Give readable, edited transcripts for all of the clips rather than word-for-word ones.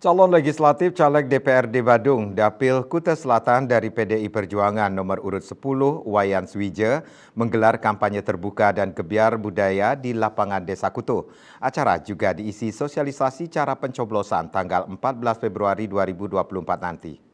Calon legislatif caleg DPRD Badung, Dapil Kuta Selatan dari PDI Perjuangan nomor urut 10, Wayan Swije, menggelar kampanye terbuka dan gebiar budaya di lapangan Desa Kutu. Acara juga diisi sosialisasi cara pencoblosan tanggal 14 Februari 2024 nanti.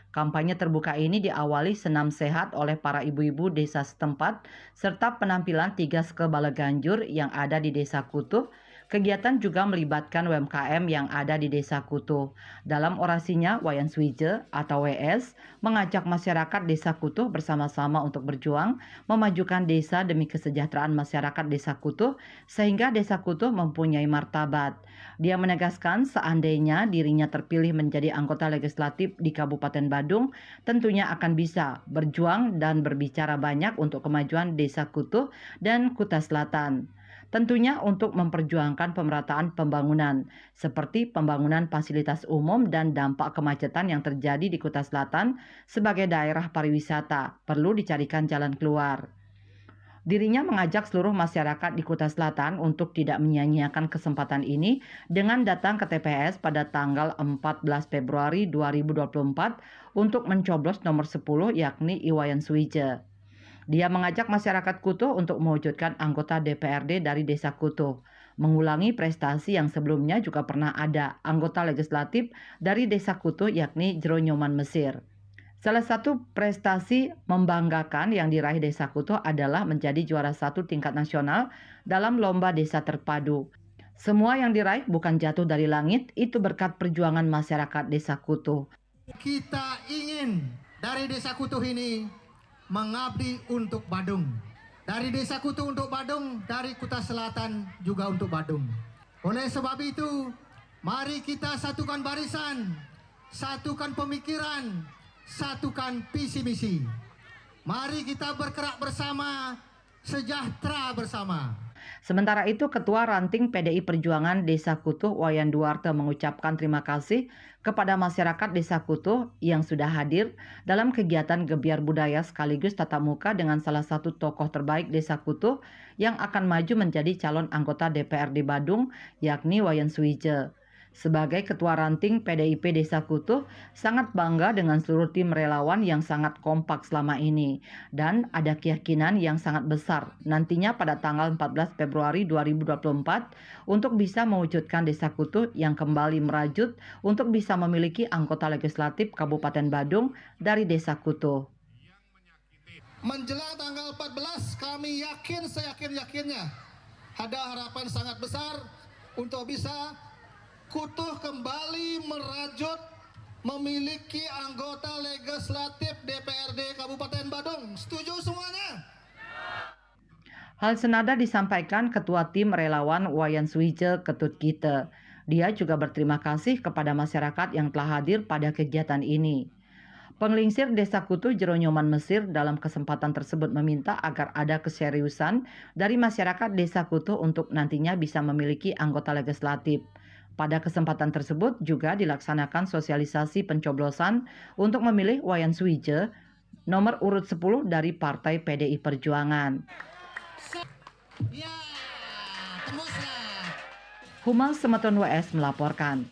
Kampanye terbuka ini diawali senam sehat oleh para ibu-ibu desa setempat, serta penampilan 3 sekebala ganjur yang ada di Desa Kutuh. Kegiatan juga melibatkan UMKM yang ada di Desa Kutuh. Dalam orasinya, Wayan Swije atau WS mengajak masyarakat Desa Kutuh bersama-sama untuk berjuang memajukan desa demi kesejahteraan masyarakat Desa Kutuh sehingga Desa Kutuh mempunyai martabat. Dia menegaskan seandainya dirinya terpilih menjadi anggota legislatif di Kabupaten Badung, tentunya akan bisa berjuang dan berbicara banyak untuk kemajuan Desa Kutuh dan Kuta Selatan. Tentunya untuk memperjuangkan pemerataan pembangunan, seperti pembangunan fasilitas umum dan dampak kemacetan yang terjadi di Kuta Selatan sebagai daerah pariwisata, perlu dicarikan jalan keluar. Dirinya mengajak seluruh masyarakat di Kuta Selatan untuk tidak menyia-nyiakan kesempatan ini dengan datang ke TPS pada tanggal 14 Februari 2024 untuk mencoblos nomor 10 yakni Iwayan Swije. Dia mengajak masyarakat Kutuh untuk mewujudkan anggota DPRD dari Desa Kutuh, mengulangi prestasi yang sebelumnya juga pernah ada anggota legislatif dari Desa Kutuh yakni Jero Nyoman Mesir. Salah satu prestasi membanggakan yang diraih Desa Kutuh adalah menjadi juara 1 tingkat nasional dalam Lomba Desa Terpadu. Semua yang diraih bukan jatuh dari langit, itu berkat perjuangan masyarakat Desa Kutuh. Kita ingin dari Desa Kutuh ini mengabdi untuk Badung. Dari Desa Kutuh untuk Badung, dari Kuta Selatan juga untuk Badung. Oleh sebab itu, mari kita satukan barisan, satukan pemikiran, satukan visi misi. Mari kita bergerak bersama, sejahtera bersama. Sementara itu, Ketua Ranting PDI Perjuangan Desa Kutuh Wayan Duarte mengucapkan terima kasih kepada masyarakat Desa Kutuh yang sudah hadir dalam kegiatan gebiar budaya sekaligus tatap muka dengan salah satu tokoh terbaik Desa Kutuh yang akan maju menjadi calon anggota DPRD Badung, yakni Wayan Swije. Sebagai Ketua Ranting PDIP Desa Kutuh, sangat bangga dengan seluruh tim relawan yang sangat kompak selama ini. Dan ada keyakinan yang sangat besar nantinya pada tanggal 14 Februari 2024 untuk bisa mewujudkan Desa Kutuh yang kembali merajut untuk bisa memiliki anggota legislatif Kabupaten Badung dari Desa Kutuh. Menjelang tanggal 14 kami yakin seyakin-yakinnya ada harapan sangat besar untuk bisa Kutuh kembali merajut memiliki anggota legislatif DPRD Kabupaten Badung. Setuju semuanya? Hal senada disampaikan Ketua Tim Relawan Wayan Swije Ketut Gite. Dia juga berterima kasih kepada masyarakat yang telah hadir pada kegiatan ini. Penglingsir Desa Kutuh Jero Nyoman Mesir dalam kesempatan tersebut meminta agar ada keseriusan dari masyarakat Desa Kutuh untuk nantinya bisa memiliki anggota legislatif. Pada kesempatan tersebut juga dilaksanakan sosialisasi pencoblosan untuk memilih Wayan Swije nomor urut 10 dari Partai PDI Perjuangan. Ya, tembuslah. Humas Semeton WS melaporkan.